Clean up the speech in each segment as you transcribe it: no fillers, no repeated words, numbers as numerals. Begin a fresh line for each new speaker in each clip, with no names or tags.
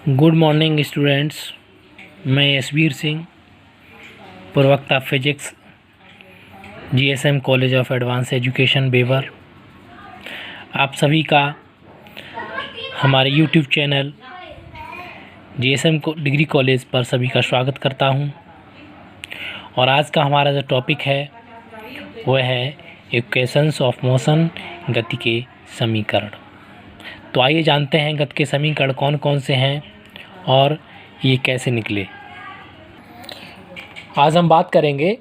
Good morning students. मैं यशवीर सिंह, प्रवक्ता physics, GSM college of advance education Bewar, आप सभी का हमारे YouTube channel GSM degree college पर सभी का स्वागत करता हूं। और आज का हमारा जो टॉपिक है वह है इक्वेशंस ऑफ मोशन, गति के समीकरण। तो आइए जानते हैं गति के समीकरण कौन कौन से हैं और ये कैसे निकले। आज हम बात करेंगे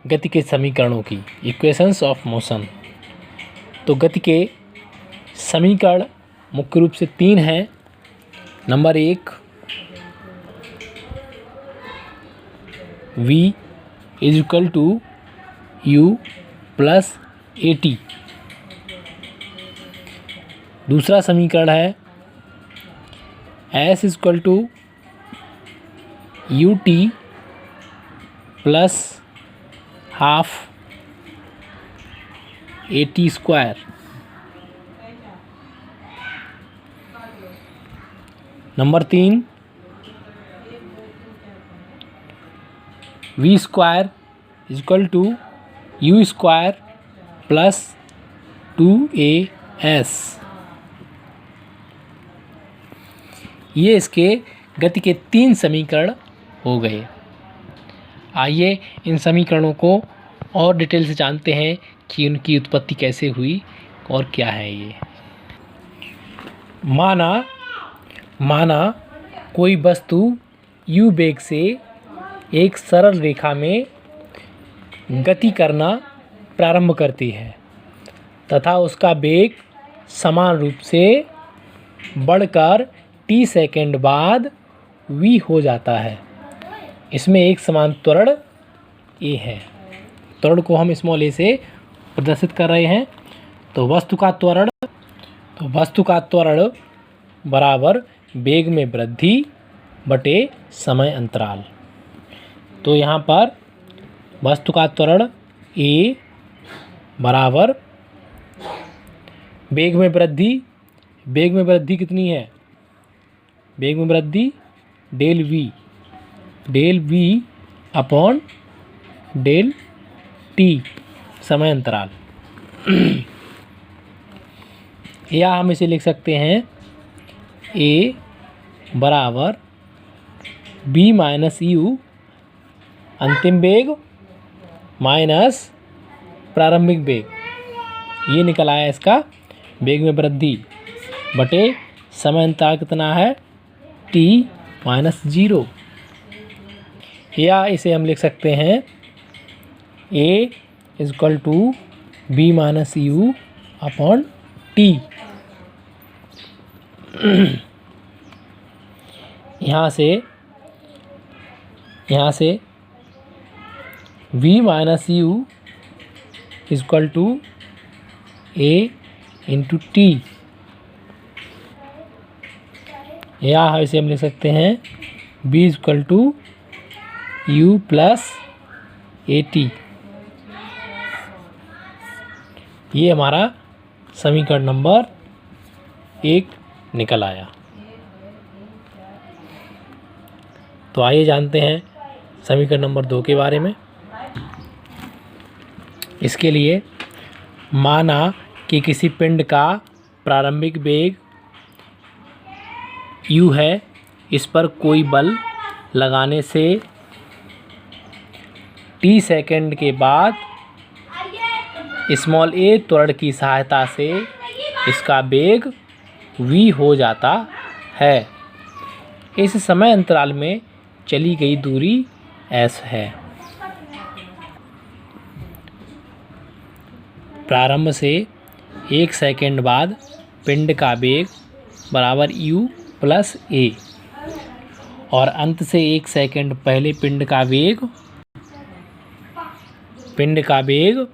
गति के समीकरणों की, इक्वेशंस ऑफ मोशन। तो गति के समीकरण मुख्य रूप से तीन हैं। Number 1, v is equal to u plus AT। दूसरा समीकरण है S is equal to UT plus half AT square. Number 3, V square is equal to U square plus 2AS। ये इसके गति के 3 समीकरण हो गए। आइए इन समीकरणों को और डिटेल से जानते हैं कि उनकी उत्पत्ति कैसे हुई और क्या है ये। माना कोई वस्तु u वेग से एक सरल रेखा में गति करना प्रारंभ करती है तथा उसका वेग समान रूप से बढ़कर t सेकंड बाद v हो जाता है। इसमें एक समान त्वरण a है। त्वरण को हम स्मॉल a से प्रदर्शित कर रहे हैं। तो वस्तु का त्वरण बराबर वेग में वृद्धि बटे समय अंतराल। तो यहाँ पर वस्तु का त्वरण a बराबर वेग में वृद्धि कितनी है? वेग में वृद्धि del v upon del t समय अंतराल। या हम इसे लिख सकते हैं a बराबर b माइनस u अंतिम वेग माइनस प्रारंभिक वेग। ये निकल आया इसका वेग में वृद्धि बटे समय अंतराल कितना है? t minus 0। या इसे हम लिख सकते हैं a is equal to b minus u upon t। यहाँ से v minus u is equal to a into t। या इसे हम लिख सकते हैं b is equal to u plus AT। ये हमारा समीकरण नंबर 1 निकल आया। तो आइए जानते हैं समीकरण नंबर 2 के बारे में। इसके लिए माना कि किसी पिंड का प्रारंभिक वेग u है, इस पर कोई बल लगाने से t सेकंड के बाद स्मॉल a त्वरण की सहायता से इसका वेग v हो जाता है। इस समय अंतराल में चली गई दूरी s है। प्रारंभ से 1 सेकंड बाद पिंड का वेग बराबर u प्लस a और अंत से 1 सेकंड पहले पिंड का वेग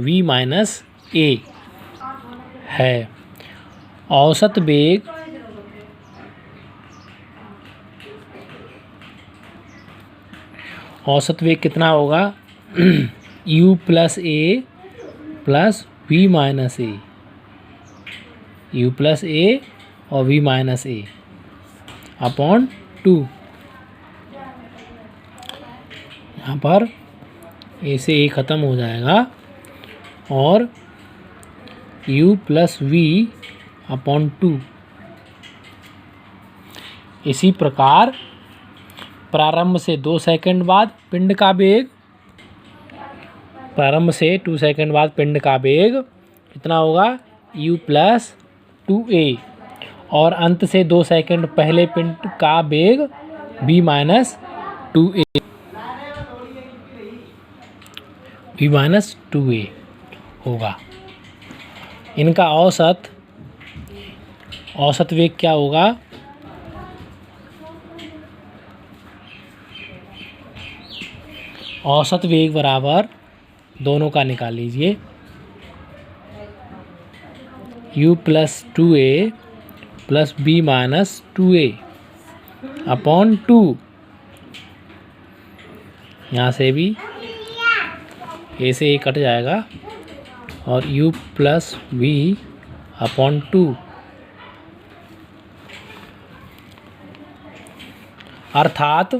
v माइनस a है। औसत वेग कितना होगा? u plus a plus v minus a, u plus a और v माइनस a। अपॉन 2। यहाँ पर ए से ए ख़त्म हो जाएगा और u प्लस वी अपॉन 2। इसी प्रकार प्रारंभ से 2 सेकंड बाद पिंड का वेग, प्रारंभ से 2 सेकंड बाद पिंड का वेग कितना होगा, u प्लस 2a, और अंत से 2 सेकंड पहले पिंड का वेग v माइनस 2a होगा। इनका औसत वेग क्या होगा, औसत वेग बराबर दोनों का निकाल लीजिए, u plus 2a plus b minus 2a upon 2। यहाँ से भी a से a कट जाएगा और u प्लस v अपॉन 2। अर्थात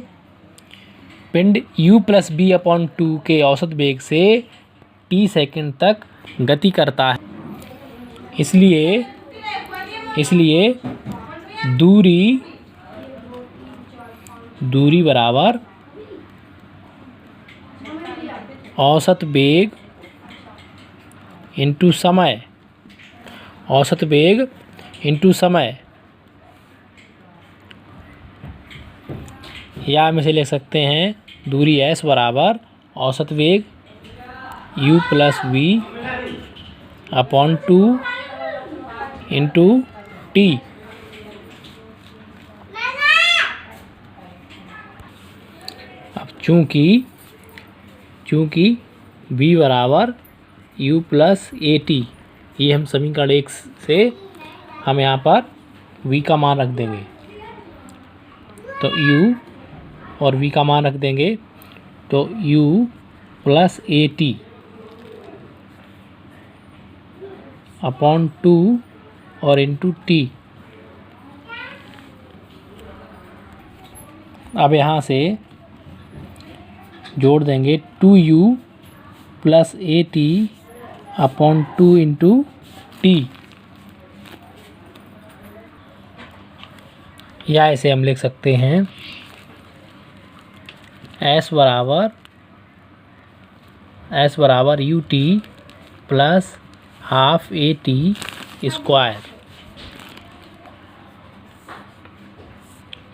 पिंड u प्लस b अपॉन 2 के औसत वेग से t सेकंड तक गति करता है। इसलिए दूरी बराबर औसत वेग इंटू समय, औसत वेग इंटू समय, या हम इसे लिख सकते हैं दूरी s बराबर औसत वेग u plus v upon 2 into t। अब चूँकि v बराबर u प्लस ए टी, ये हम समीकरण 1 से हम यहाँ पर v का मान रख देंगे, तो u और v का मान रख देंगे, तो u plus A T upon 2 और इंटू टी। अब यहाँ से जोड़ देंगे 2u plus A T upon 2 into T, या इसे हम लिख सकते हैं s बराबर U T plus half A T square.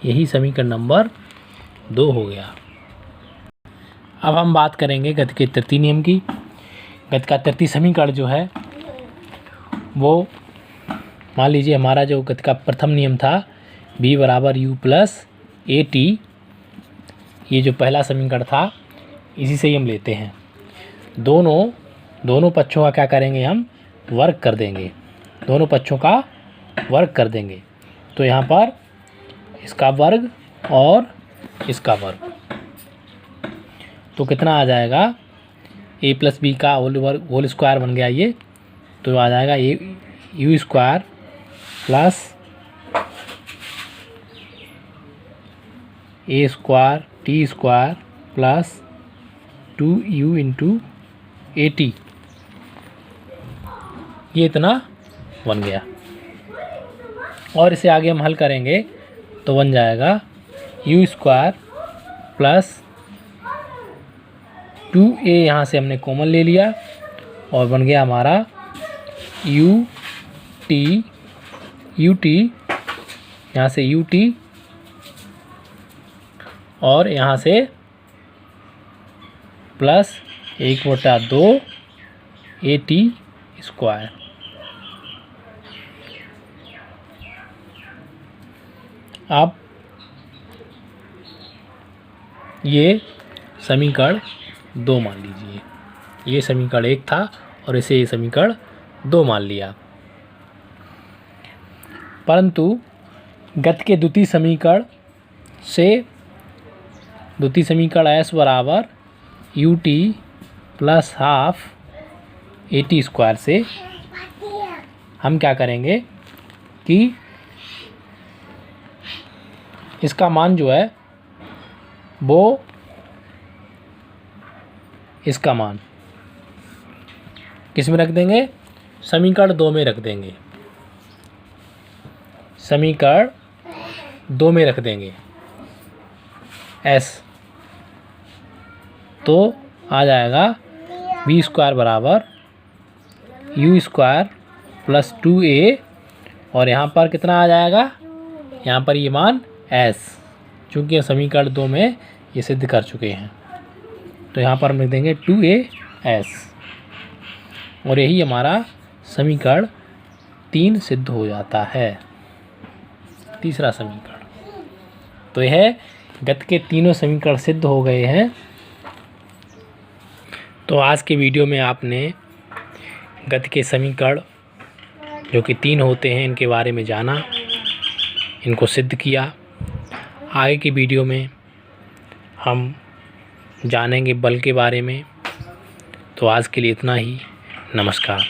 यही समीकरण नंबर 2 हो गया। अब हम बात करेंगे गति के तृतीय नियम की। गति का तृतीय समीकरण जो है वो, मान लीजिए हमारा जो गति का प्रथम नियम था v बराबर u प्लस ए टी, ये जो पहला समीकरण था इसी से ही हम लेते हैं। दोनों पक्षों का क्या करेंगे, हम वर्ग कर देंगे, दोनों पक्षों का वर्ग कर देंगे। तो यहाँ पर इसका वर्ग और इसका वर्ग, तो कितना आ जाएगा, a प्लस बी का होल स्क्वायर बन गया ये, तो आ जाएगा you square plus A square T square plus 2u into A T, ये इतना बन गया। और इसे आगे हम हल करेंगे तो बन जाएगा यू स्क्वायर प्लस 2a, यहाँ से हमने कॉमन ले लिया और बन गया हमारा यू टी, यहाँ से यू टी और यहाँ से प्लस 1/2 ए टी स्क्वायर। अब ये समीकरण 2 मान लीजिए, ये समीकरण 1 था और इसे ये समीकरण 2 मान लिया। परंतु गति के द्वितीय समीकरण s बराबर U T plus half A T square से हम क्या करेंगे कि इसका मान जो है वो इसका मान किस में रख देंगे, समीकरण 2 में रख देंगे, समीकरण 2 में रख देंगे s। तो आ जाएगा बी स्क्वायर बराबर यू स्क्वायर प्लस 2a, और यहाँ पर कितना आ जाएगा, यहाँ पर ये मान s, चूँकि समीकरण 2 में ये सिद्ध कर चुके हैं। तो यहाँ पर हम लिख देंगे 2as, और यही हमारा समीकरण 3 सिद्ध हो जाता है, तीसरा समीकरण। तो यह गति के तीनों समीकरण सिद्ध हो गए हैं। तो आज के वीडियो में आपने गति के समीकरण जो कि 3 होते हैं इनके बारे में जाना, इनको सिद्ध किया। आगे की वीडियो में हम जानेंगे बल के बारे में। तो आज के लिए इतना ही। नमस्कार।